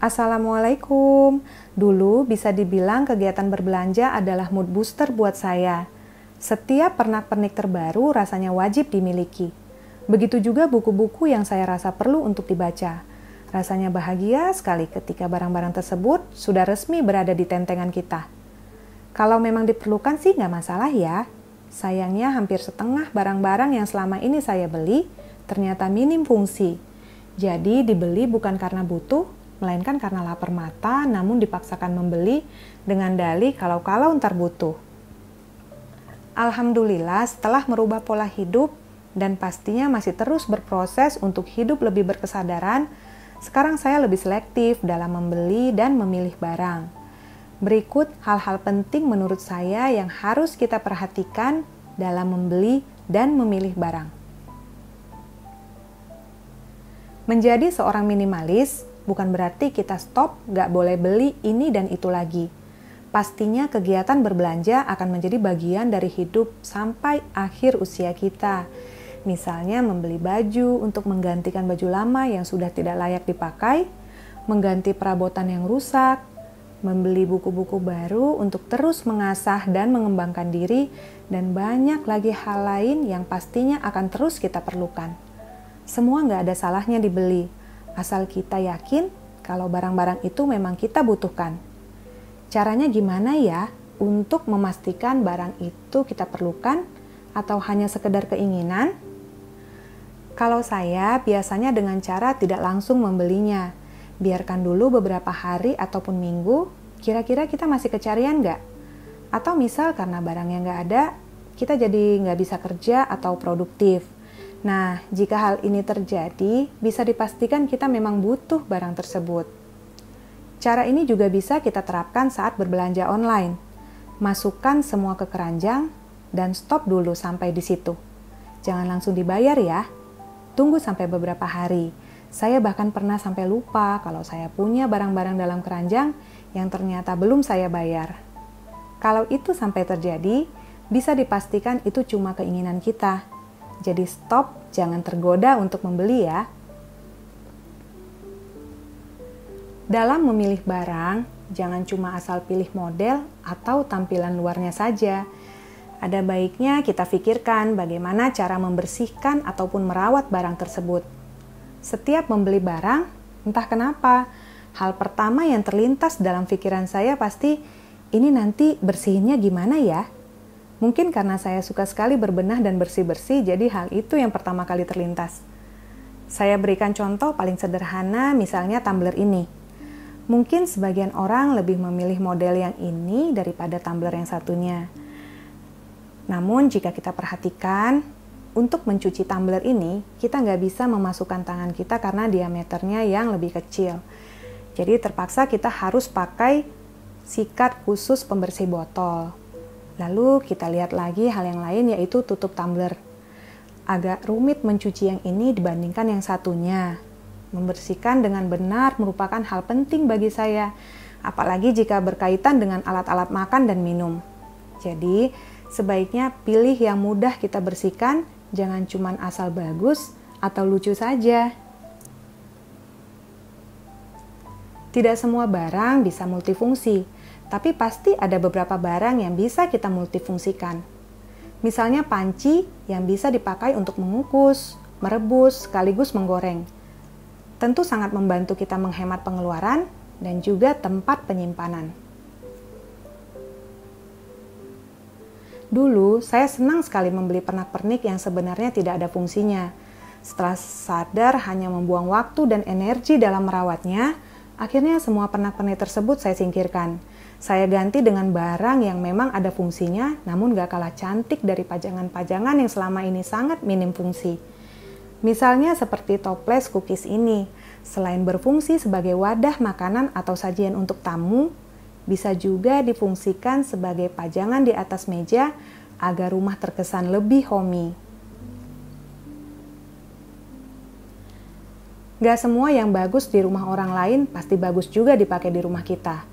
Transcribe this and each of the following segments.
Assalamualaikum. Dulu bisa dibilang kegiatan berbelanja adalah mood booster buat saya. Setiap pernak-pernik terbaru rasanya wajib dimiliki. Begitu juga buku-buku yang saya rasa perlu untuk dibaca. Rasanya bahagia sekali ketika barang-barang tersebut sudah resmi berada di tentengan kita. Kalau memang diperlukan sih nggak masalah ya. Sayangnya hampir setengah barang-barang yang selama ini saya beli ternyata minim fungsi. Jadi dibeli bukan karena butuh, melainkan karena lapar mata, namun dipaksakan membeli dengan dalih kalau-kalau ntar butuh. Alhamdulillah setelah merubah pola hidup dan pastinya masih terus berproses untuk hidup lebih berkesadaran, sekarang saya lebih selektif dalam membeli dan memilih barang. Berikut hal-hal penting menurut saya yang harus kita perhatikan dalam membeli dan memilih barang. Menjadi seorang minimalis bukan berarti kita stop, gak boleh beli ini dan itu lagi. Pastinya kegiatan berbelanja akan menjadi bagian dari hidup sampai akhir usia kita. Misalnya membeli baju untuk menggantikan baju lama yang sudah tidak layak dipakai, mengganti perabotan yang rusak, membeli buku-buku baru untuk terus mengasah dan mengembangkan diri, dan banyak lagi hal lain yang pastinya akan terus kita perlukan. Semua nggak ada salahnya dibeli, asal kita yakin kalau barang-barang itu memang kita butuhkan. Caranya gimana ya untuk memastikan barang itu kita perlukan atau hanya sekedar keinginan? Kalau saya biasanya dengan cara tidak langsung membelinya. Biarkan dulu beberapa hari ataupun minggu, kira-kira kita masih kecarian nggak? Atau misal karena barangnya nggak ada, kita jadi nggak bisa kerja atau produktif. Nah, jika hal ini terjadi, bisa dipastikan kita memang butuh barang tersebut. Cara ini juga bisa kita terapkan saat berbelanja online. Masukkan semua ke keranjang dan stop dulu sampai di situ. Jangan langsung dibayar ya. Tunggu sampai beberapa hari. Saya bahkan pernah sampai lupa kalau saya punya barang-barang dalam keranjang yang ternyata belum saya bayar. Kalau itu sampai terjadi, bisa dipastikan itu cuma keinginan kita. Jadi stop, jangan tergoda untuk membeli ya. Dalam memilih barang, jangan cuma asal pilih model atau tampilan luarnya saja. Ada baiknya kita pikirkan bagaimana cara membersihkan ataupun merawat barang tersebut. Setiap membeli barang, entah kenapa, hal pertama yang terlintas dalam pikiran saya pasti, ini nanti bersihinnya gimana ya? Mungkin karena saya suka sekali berbenah dan bersih-bersih, jadi hal itu yang pertama kali terlintas. Saya berikan contoh paling sederhana, misalnya tumbler ini. Mungkin sebagian orang lebih memilih model yang ini daripada tumbler yang satunya. Namun jika kita perhatikan, untuk mencuci tumbler ini, kita nggak bisa memasukkan tangan kita karena diameternya yang lebih kecil. Jadi terpaksa kita harus pakai sikat khusus pembersih botol. Lalu kita lihat lagi hal yang lain yaitu tutup tumbler. Agak rumit mencuci yang ini dibandingkan yang satunya. Membersihkan dengan benar merupakan hal penting bagi saya, apalagi jika berkaitan dengan alat-alat makan dan minum. Jadi, sebaiknya pilih yang mudah kita bersihkan, jangan cuma asal bagus atau lucu saja. Tidak semua barang bisa multifungsi. Tapi pasti ada beberapa barang yang bisa kita multifungsikan. Misalnya panci yang bisa dipakai untuk mengukus, merebus, sekaligus menggoreng. Tentu sangat membantu kita menghemat pengeluaran dan juga tempat penyimpanan. Dulu, saya senang sekali membeli pernak-pernik yang sebenarnya tidak ada fungsinya. Setelah sadar hanya membuang waktu dan energi dalam merawatnya, akhirnya semua pernak-pernik tersebut saya singkirkan. Saya ganti dengan barang yang memang ada fungsinya, namun gak kalah cantik dari pajangan-pajangan yang selama ini sangat minim fungsi. Misalnya seperti toples cookies ini, selain berfungsi sebagai wadah makanan atau sajian untuk tamu, bisa juga difungsikan sebagai pajangan di atas meja agar rumah terkesan lebih homey. Gak semua yang bagus di rumah orang lain pasti bagus juga dipakai di rumah kita.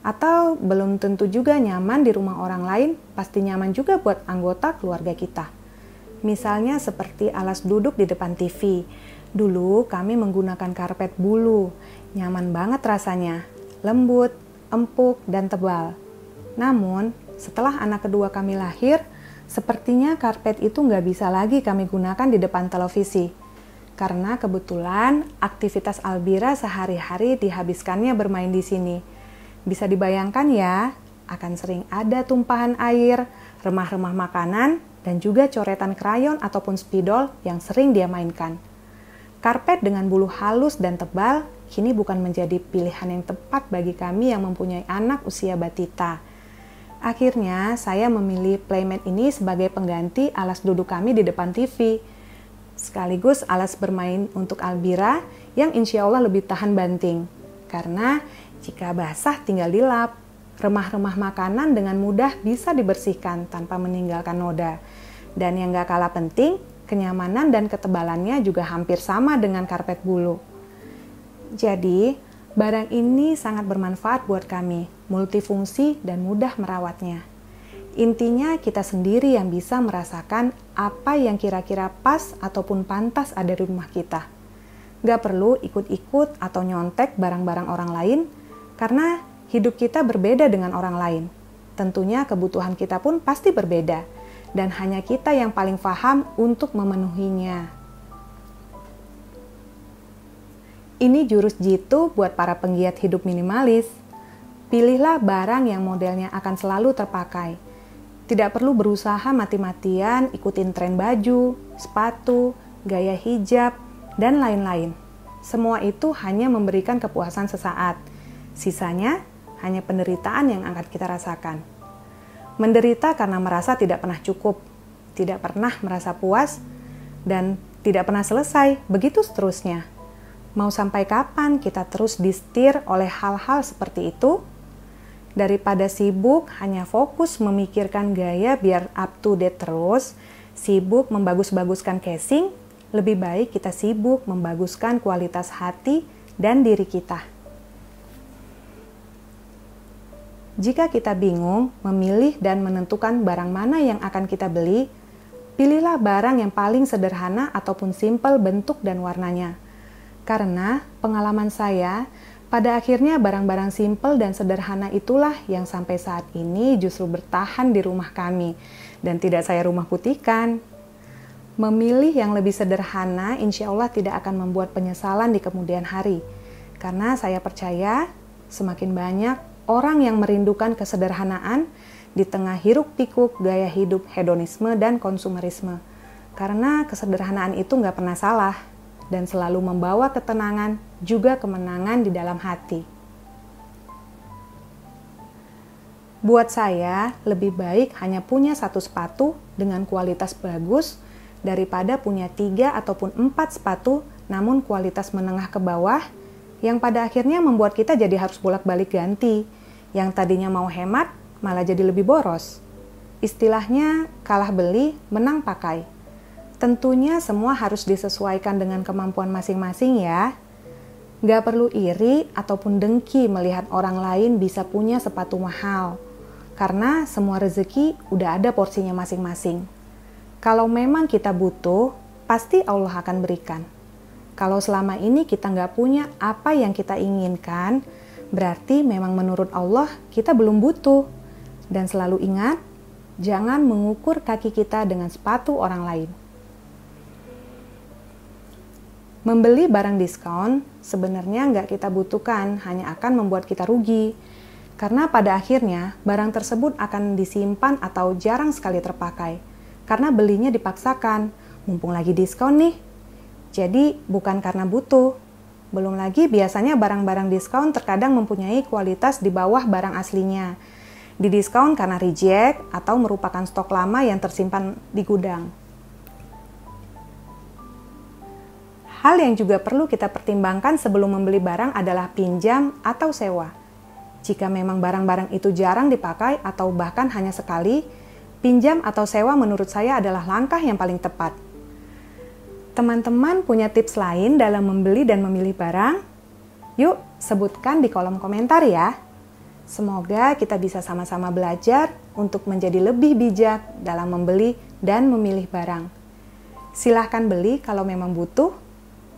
Atau belum tentu juga nyaman di rumah orang lain, pasti nyaman juga buat anggota keluarga kita. Misalnya seperti alas duduk di depan TV. Dulu kami menggunakan karpet bulu Nyaman banget rasanya, lembut, empuk, dan tebal. Namun, setelah anak kedua kami lahir, sepertinya karpet itu nggak bisa lagi kami gunakan di depan televisi. Karena kebetulan aktivitas Albira sehari-hari dihabiskannya bermain di sini. Bisa dibayangkan ya, akan sering ada tumpahan air, remah-remah makanan, dan juga coretan krayon ataupun spidol yang sering dia mainkan. Karpet dengan bulu halus dan tebal kini bukan menjadi pilihan yang tepat bagi kami yang mempunyai anak usia batita. Akhirnya, saya memilih playmat ini sebagai pengganti alas duduk kami di depan TV. Sekaligus alas bermain untuk Albira yang insya Allah lebih tahan banting. Karena jika basah tinggal dilap, remah-remah makanan dengan mudah bisa dibersihkan tanpa meninggalkan noda. Dan yang gak kalah penting, kenyamanan dan ketebalannya juga hampir sama dengan karpet bulu. Jadi, barang ini sangat bermanfaat buat kami, multifungsi dan mudah merawatnya. Intinya kita sendiri yang bisa merasakan apa yang kira-kira pas ataupun pantas ada di rumah kita. Gak perlu ikut-ikut atau nyontek barang-barang orang lain, karena hidup kita berbeda dengan orang lain. Tentunya kebutuhan kita pun pasti berbeda, dan hanya kita yang paling paham untuk memenuhinya. Ini jurus jitu buat para penggiat hidup minimalis. Pilihlah barang yang modelnya akan selalu terpakai. Tidak perlu berusaha mati-matian ikutin tren baju, sepatu, gaya hijab, dan lain-lain. Semua itu hanya memberikan kepuasan sesaat. Sisanya hanya penderitaan yang akan kita rasakan. Menderita karena merasa tidak pernah cukup, tidak pernah merasa puas, dan tidak pernah selesai, begitu seterusnya. Mau sampai kapan kita terus disetir oleh hal-hal seperti itu? Daripada sibuk hanya fokus memikirkan gaya biar up to date terus, sibuk membagus-baguskan casing, lebih baik kita sibuk membaguskan kualitas hati dan diri kita. Jika kita bingung memilih dan menentukan barang mana yang akan kita beli, pilihlah barang yang paling sederhana ataupun simpel bentuk dan warnanya. Karena pengalaman saya, pada akhirnya barang-barang simpel dan sederhana itulah yang sampai saat ini justru bertahan di rumah kami dan tidak saya rumah putihkan. Memilih yang lebih sederhana insya Allah tidak akan membuat penyesalan di kemudian hari. Karena saya percaya semakin banyak orang yang merindukan kesederhanaan di tengah hiruk-pikuk gaya hidup hedonisme dan konsumerisme. Karena kesederhanaan itu nggak pernah salah dan selalu membawa ketenangan juga kemenangan di dalam hati. Buat saya, lebih baik hanya punya satu sepatu dengan kualitas bagus daripada punya 3 ataupun 4 sepatu namun kualitas menengah ke bawah yang pada akhirnya membuat kita jadi harus bolak-balik ganti. Yang tadinya mau hemat malah jadi lebih boros. Istilahnya kalah beli, menang pakai. Tentunya semua harus disesuaikan dengan kemampuan masing-masing ya. Gak perlu iri ataupun dengki melihat orang lain bisa punya sepatu mahal. Karena semua rezeki udah ada porsinya masing-masing. Kalau memang kita butuh, pasti Allah akan berikan. Kalau selama ini kita gak punya apa yang kita inginkan, berarti memang menurut Allah kita belum butuh. Dan selalu ingat, jangan mengukur kaki kita dengan sepatu orang lain. Membeli barang diskon sebenarnya nggak kita butuhkan, hanya akan membuat kita rugi. Karena pada akhirnya barang tersebut akan disimpan atau jarang sekali terpakai. Karena belinya dipaksakan, mumpung lagi diskon nih. Jadi bukan karena butuh. Belum lagi biasanya barang-barang diskon terkadang mempunyai kualitas di bawah barang aslinya. Didiskon karena reject atau merupakan stok lama yang tersimpan di gudang. Hal yang juga perlu kita pertimbangkan sebelum membeli barang adalah pinjam atau sewa. Jika memang barang-barang itu jarang dipakai atau bahkan hanya sekali, pinjam atau sewa menurut saya adalah langkah yang paling tepat. Teman-teman punya tips lain dalam membeli dan memilih barang? Yuk, sebutkan di kolom komentar ya. Semoga kita bisa sama-sama belajar untuk menjadi lebih bijak dalam membeli dan memilih barang. Silahkan beli kalau memang butuh.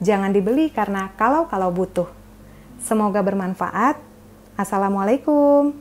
Jangan dibeli karena kalau butuh. Semoga bermanfaat. Assalamualaikum.